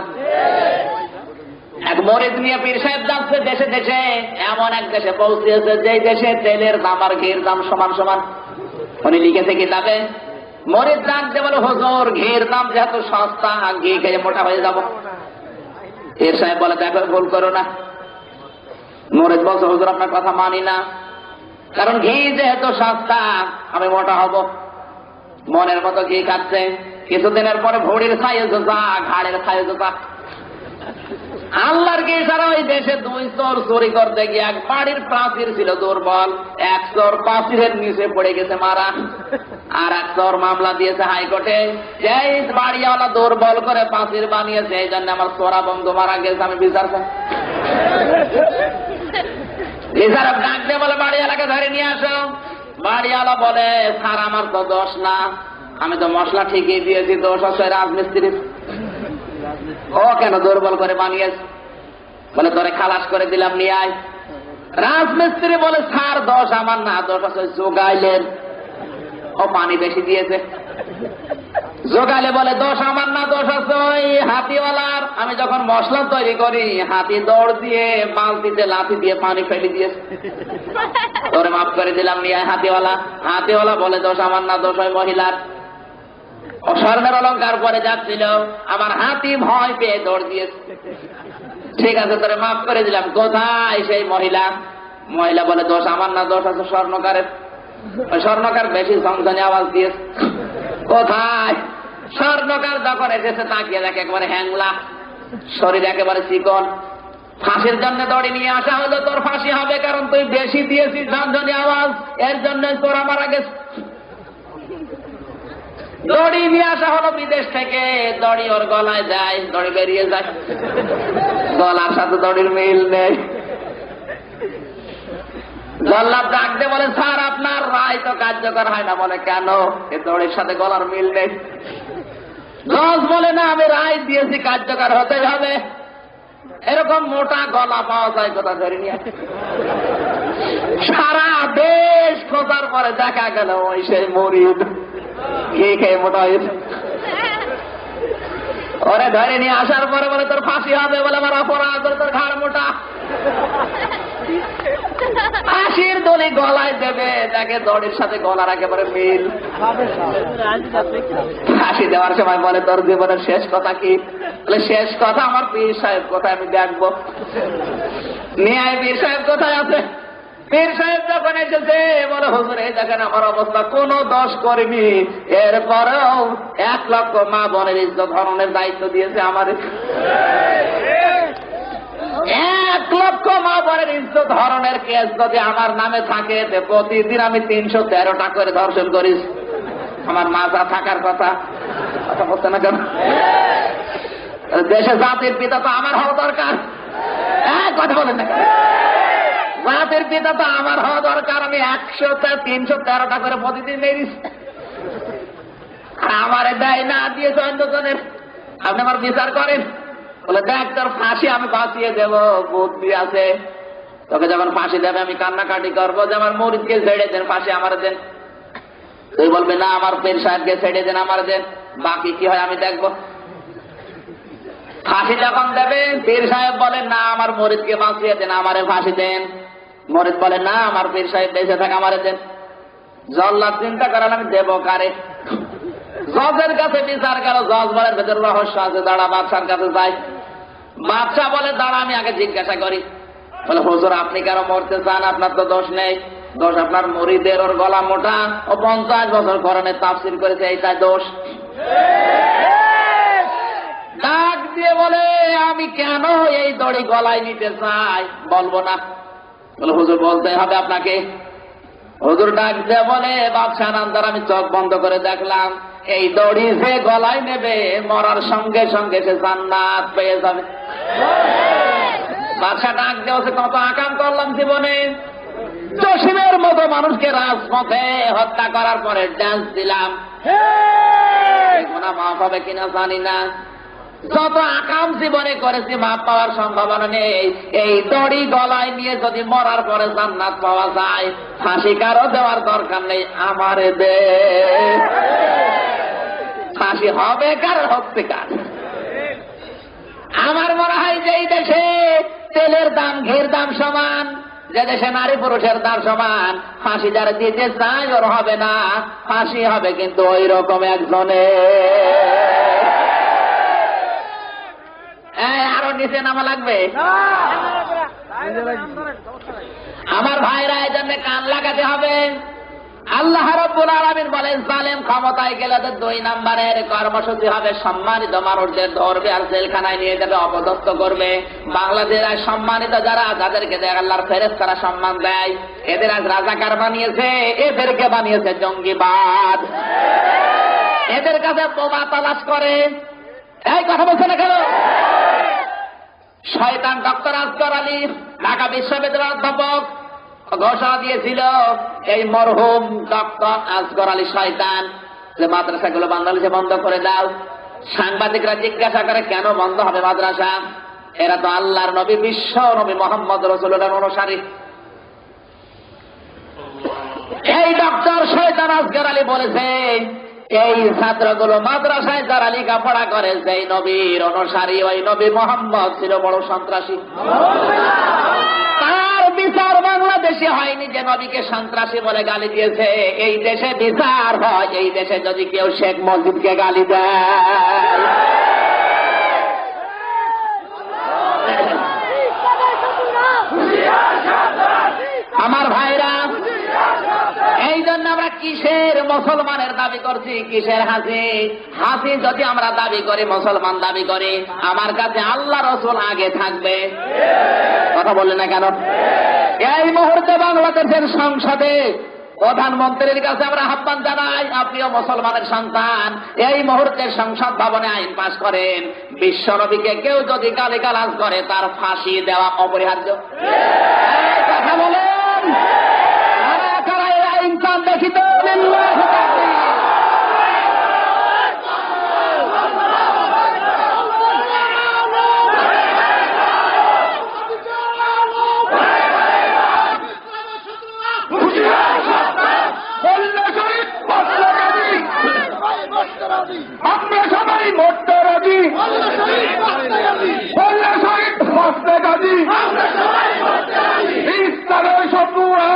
এক মরিদ নিয়ে পীর সাহেব যাচ্ছে দেশে দেশে, এমন এক দেশে পৌঁছেছে যে দেশে তেলের দাম আর ঘির দাম সমান সমান। উনি লিখেছে কিতাবে, মরিদ রাখতে বলে হুজুর ঘির দাম যেহেতু সস্তা, ঘি খেয়ে মোটা হয়ে যাব। পীর সাহেব বলে দেখো ভুল করো না। মরিদ বলছে হুজুর আপনার কথা মানি না, কারণ ঘি যেহেতু সস্তা আমি মোটা হব। মনের মতো ঘি খাচ্ছে, কিছুদিনের পরে ভুড়ির ছায়ে জোতা, ঘাড়ের ছায়ে জোতা। আল্লাহর কি সারা ওই দেশে 2 চোর চুরি করতে গিয়ে এক বাড়ির প্রাচীর ছিল দুর্বল, এক চোর প্রাচীরের নিচে পড়ে গেছে মারা, আর এক চোর মামলা দিয়েছে হাইকোর্টে, যেই বাড়িওয়ালা দুর্বল করে প্রাচীর বানিয়েছে এই জন্য আমার চোরা বন্ধু মারা গেছে, আমি বিচার চাই। বিচারক ডাক দিয়ে বলে বাড়িওয়ালাকে ধরে নিয়ে আসো। বাড়িওয়ালা বলে স্যার আমার তো দোষ না, আমি তো মশলা ঠিকই দিয়েছি, দোষ হচ্ছে রাজমিস্ত্রির। ও কেন দুর্বল করে বানিয়েছে? বলে তোরে খালাস করে দিলাম নিয়ে আয়। রাজমিস্ত্রি বলে স্যার দোষ আমার না, দোষ আছে জোগাইলের, ও পানি বেশি দিয়েছে। জোগাইলে বলে দোষ আমার না, দোষ আছে ওই হাতিওয়ালার, আমি যখন মশলা তৈরি করি হাতি দৌড় দিয়ে বালতিতে লাথি দিয়ে পানি ফেলে দিয়েছে, তোরে মাফ করে দিলাম নিয়ে আয় হাতিওয়ালা। হাতিওয়ালা বলে দোষ আমার না, দোষ ওই মহিলার, ও স্বর্ণের অলঙ্কার পরে যাচ্ছিল, আমার হাতি ভয় পেয়ে দৌড় দিয়েছে। ঠিক আছে তোরে মাফ করে দিলাম, কোথায় সেই মহিলা? মহিলা বলে দোষ আমার না, দোষ আছে স্বর্ণকারের। স্বর্ণকার বেশি ঝনঝনে আওয়াজ দিয়েছে। কোথায়? স্বর্ণকার যখন এসেছে তাকিয়ে দেখে একেবারে হ্যাংলা, শরীর একেবারে চিকন। ফাঁসির জন্য দড়ি নিয়ে আসা হলো, তোর ফাঁসি হবে কারণ তুই বেশি দিয়েছিস ঝনঝনে আওয়াজ, এর জন্য তোরা মারা গেছে। দড়ি নিয়ে আসা হলো বিদেশ থেকে, দড়ি ওর গলায় যায়, দড়ি বেরিয়ে যায়, গলার সাথে দড়ির মিল নেই। জল্লাদ ডাকতে বলে স্যার আপনার রায় তো কার্যকর হয় না। বলে কেন? এ দড়ির সাথে গলার মিল নেই। জজ বলে না আমি রায় দিয়েছি, কার্যকর হতে হবে। এরকম মোটা গলা পাওয়া যায় কোথা ধরে নিয়ে? সারা দেশ খোঁজার পরে দেখা গেল ওই সেই মরিদ কে খেয়ে মোটা হয়েছে। ওরে ধরে নিয়ে আসার পরে বলে তোর ফাঁসি হবে। বলে আমার অপরাধ, তোর ঘাড় মোটা। ফাঁসির দড়ি গলায় দেবে, তাকে দড়ির সাথে গলার একেবারে মিল। ফাঁসি দেওয়ার সময় বলে তোর জীবনের শেষ কথা কি? বলে শেষ কথা আমার পীর সাহেব কোথায় আমি দেখবো। নিয়ে পীর সাহেব কোথায় আছে? পীর সাহেব যখন এসেছে বলে হুজুর এই দেখেন আমার অবস্থা, কোন দোষ করিনি, এরপরেও 1 লক্ষ মা বোনের ইজ্জত হরণের দায়িত্ব দিয়েছে আমার। 1 লক্ষ মা বোনের ইজ্জত হরণের কেস যদি আমার নামে থাকে, প্রতিদিন আমি 313টা করে ধর্ষণ করিস। আমার মাজা থাকার কথা, কথা বলছে না কেন? দেশে জাতির পিতা তো আমার হওয়া দরকার। কথা বলেন না, জাতির পিতা তো আমার হওয়া দরকার। আমি 313টা করে প্রতিদিন মেরিস, আমার দেয় না দিয়ে জনের। আপনি আমার বিচার করেন। বলে দেখ তোর ফাঁসি আমি বাঁচিয়ে দেব, বুদ্ধি আছে। তোকে যখন ফাঁসি দেবে আমি কান্নাকাটি করবো যে আমার মুরিদকে ছেড়ে দেন, ফাঁসি আমার দেন। তুই বলবি না আমার পীর সাহেবকে ছেড়ে দেন, আমার দেন, বাকি কি হয় আমি দেখবো। ফাঁসি যখন দেবে পীর সাহেব বলেন না আমার মুরিদকে বাঁচিয়ে দেন, আমারে ফাঁসি দেন। মুরিদ বলে না আমার পীর সাহেব বেঁচে থাকে, আমারে দেন। জল্লাদ চিন্তা করেন আমি দেবো কারে। জজের কাছে বিচার করো, জজ বলে ভেতর রহস্য আছে, দাঁড়া বাদশার কাছে যাই। বাদশাহ বলে দাঁড়া আমি আগে জিজ্ঞাসা করি। বলে হুজুর আপনি কেন মরতে চান? আপনার তো দোষ নেই, দোষ আপনার মুরিদের, ওর গলা মোটা, ও 50 বছর কোরআনের তাফসীর করেছে, এইটাই দোষ। ডাক দিয়ে বলে আমি কেন এই দড়ি গলায় নিতে চাই বলবো না। বলে হুজুর বলতে হবে আপনাকে। হুজুর ডাক দিয়ে বলে বাদশাহ নামদার আমি চোখ বন্ধ করে দেখলাম, এই দড়ি যে গলায় নেবে মরার সঙ্গে সঙ্গে সে জান্নাত পেয়ে যাবে। বাদশাহ ডাক দিয়ে কত আকাম করলাম জীবনে, জসিমের মতো মানুষকে রাজপথে হত্যা করার পরে ড্যান্স দিলাম, মাফ হবে কিনা জানি না। যত আকাম জীবনে করেছি মাপ পাওয়ার সম্ভাবনা নেই। এই দড়ি গলায় নিয়ে যদি মরার পরে জান্নাত পাওয়া যায়, ফাঁসি কারো দেওয়ার দরকার নেই, আমারে দে। ফাঁসি হবে কার, হচ্ছে কার। দেশে তেলের দাম ঘির দাম সমান, যে দেশে নারী পুরুষের দাম সমান, ফাঁসি যারা দিতে চায় ওর হবে না, ফাঁসি হবে কিন্তু ওই রকম একজনের। আরো নিচে নামা লাগবে। আমার ভাইরা এই জন্য কান লাগাতে হবে। আল্লাহ রাব্বুল আলামিন বলেন, জালেম ক্ষমতায় গেলে ওদের 2 নম্বরের কর্মসূচি হবে সম্মানিত মানুষদের ধরবে আর জেলখানায় নিয়ে যাবে, অপদস্থ করবে। বাংলাদেশের সম্মানিত যাদেরকে আল্লাহর ফেরেশতারা সম্মান দেয়, এদের আজ রাজাকার বানিয়েছে, এদেরকে বানিয়েছে জঙ্গিবাদ। এদের কাছে বোমা তালাশ করে। এই কথা বলছে না কেন? শয়তান ডক্টর আসগর আলী ঢাকা বিশ্ববিদ্যালয়ের অধ্যাপক ঘোষণা দিয়েছিল, এই মরহুম ডক্টর আসগর আলী শয়তান যে মাদ্রাসাগুলো বাংলাদেশে বন্ধ করে দাও। সাংবাদিকরা জিজ্ঞাসা করে, কেন বন্ধ হবে মাদ্রাসা? এরা তো আল্লাহর নবী, বিশ্ব নবী মোহাম্মদ রাসূলুল্লাহর অনুসারী। এই ডক্টর শয়তান আসগর আলী বলেছে, এই ছাত্রগুলো মাদ্রাসায় যারা লেখাপড়া করে সেই নবীর অনুসারী, ওই নবী মোহাম্মদ ছিল বড় সন্ত্রাসী। তার বিচার বাংলাদেশে হয়নি যে নবীকে সন্ত্রাসী বলে গালি দিয়েছে। এই দেশে বিচার হয় এই দেশে যদি কেউ শেখ মুজিবকে গালি দেয়। আমার ভাইরা, এই জন্য আমরা কিসের মুসলমানের দাবি করছি, কিসের হাসি? হাসি যদি আমরা দাবি করি, মুসলমান দাবি করি, আমার কাছে আল্লাহ রসুল আগে থাকবে। কথা বললেন না কেন? এই মুহূর্তে বাংলাদেশের সংসদে প্রধানমন্ত্রীর কাছে আমরা আহ্বান জানাই, আপনিও মুসলমানের সন্তান, এই মুহূর্তে সংসদ ভবনে আইন পাস করেন, বিশ্বনবীকে কেউ যদি গালিগালাজ করে তার ফাঁসি দেওয়া অপরিহার্য। কথা বলেন, দেখিত আমরা সবাই মরতে রাজি, ইসলামের শত্রুরা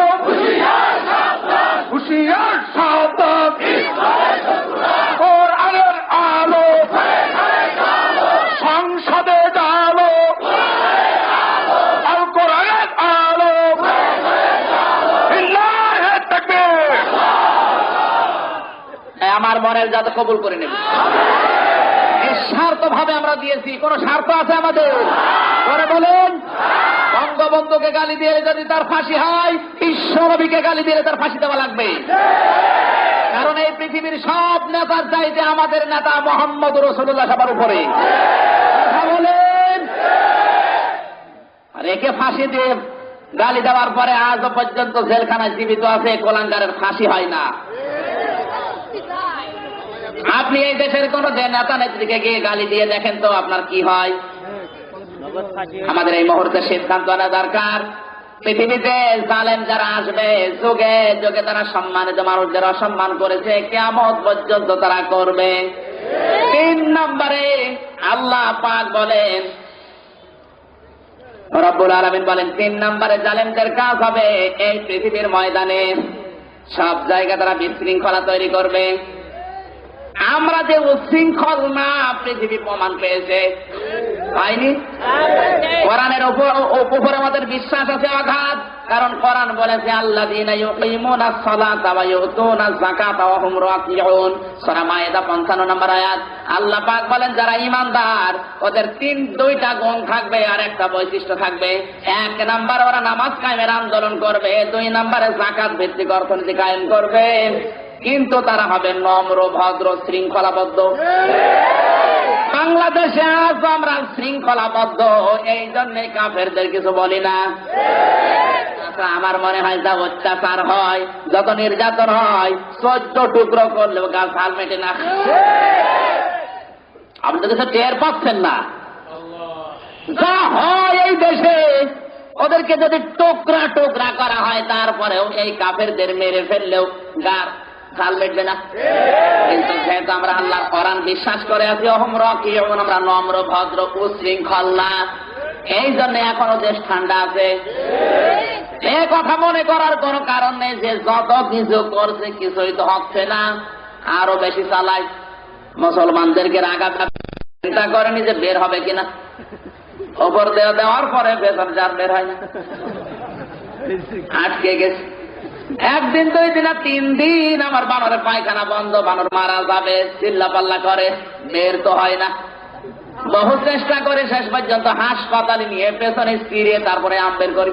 হুঁশিয়ার সাবধান, কোরআনের আলো সংসদে আলো, আল কোরআনের আলো, আমার মনের যাতে কবুল করে নেবে। নিঃস্বার্থ ভাবে আমরা দিয়েছি, কোন স্বার্থ আছে আমাদের? পরে বলুন, বঙ্গবন্ধুকে গালি দিয়ে যদি তার ফাঁসি হয়, বিশ্বনবীকে গালি দিয়ে তার ফাঁসি দেওয়া লাগবে। কারণ এই পৃথিবীর সব নেতার চাইতে আমাদের নেতা মোহাম্মদ রাসূলুল্লাহ সবার উপরে। কথা বলেন। আর একে ফাঁসি দিয়ে গালি দেওয়ার পরে আজও পর্যন্ত জেলখানায় জীবিত আছে, কোলাঙ্গারের ফাঁসি হয় না। আপনি এই দেশের কোন নেতা নেত্রীকে গিয়ে গালি দিয়ে দেখেন তো আপনার কি হয়। আমাদের এই মুহূর্তে সিদ্ধান্ত নেওয়া দরকার, পৃথিবীতে জালেম যারা আসবে, যুগে যুগে তারা সম্মানিত মানুষদের অসম্মান করেছে, কিয়ামত পর্যন্ত তারা করবে। 3 নম্বরে আল্লাহ পাক বলেন, রব্বুল আলামিন বলেন, 3 নম্বরে জালেমদের কাজ হবে এই পৃথিবীর ময়দানে সব জায়গা তারা বিশৃঙ্খলা তৈরি করবে। আমরা যে উশৃঙ্খল না পৃথিবী প্রমাণ পেয়েছে, পাইনি? কোরআনের উপরে আমাদের বিশ্বাস আছে অগাধ, কারণ কোরআন বলেছে আল্লাযীনা ইউকিমুনাস সালাতা ওয়া ইউতুনাজ যাকাতা ওয়া হুম রাকিউন, সূরা মায়েদা 55 নম্বর আয়াত। আল্লাহ পাক বলেন যারা ঈমানদার ওদের 2টা গুণ থাকবে আর একটা বৈশিষ্ট্য থাকবে। 1 নাম্বার ওরা নামাজ কায়েমের আন্দোলন করবে, 2 নম্বরে যাকাত ভিত্তিক অর্থনীতি কায়েম করবে, কিন্তু তারা হবে নম্র, ভদ্র, শৃঙ্খলাবদ্ধ। বাংলাদেশে আজ আমরা শৃঙ্খলাবদ্ধ, এই জন্যই কাফেরদের কিছু বলি না। আমার মনে হয় যা অত্যাচার হয়, যত নির্যাতন হয়, 14 টুকরো করলেও গাছ হাল মেটে না। আপনি তো কিছু টের পাচ্ছেন না। যা হয় এই দেশে, ওদেরকে যদি টুকরা টুকরা করা হয়, তারপরেও এই কাফেরদের মেরে ফেললেও গার হাল মেটবে না। কিন্তু যেহেতু আমরা আল্লাহর কোরআন বিশ্বাস করে আছি, অহম রাকিউন, আমরা নম্র, ভদ্র, উশৃঙ্খল না, এই জন্য এখনো দেশ ঠান্ডা আছে। এ কথা মনে করার কোন কারণ নেই যে যত কিছু করছে কিছুই তো হচ্ছে না, আরো বেশি চালায়। মুসলমানদেরকে রাগাত চিন্তা করেনি যে বের হবে কিনা, ওপর দেওয়ার পরে ভেতর যার বের হয় না, আটকে গেছে। একদিন 2 দিন 3 দিন আমার বানরের পায়খানা বন্ধ, বানর মারা যাবে, চিল্লা পাল্লা করে, বের তো হয় না। বহু চেষ্টা করে শেষ পর্যন্ত হাসপাতালে নিয়ে পেছনে ফিরিয়ে তারপরে আম বের করি।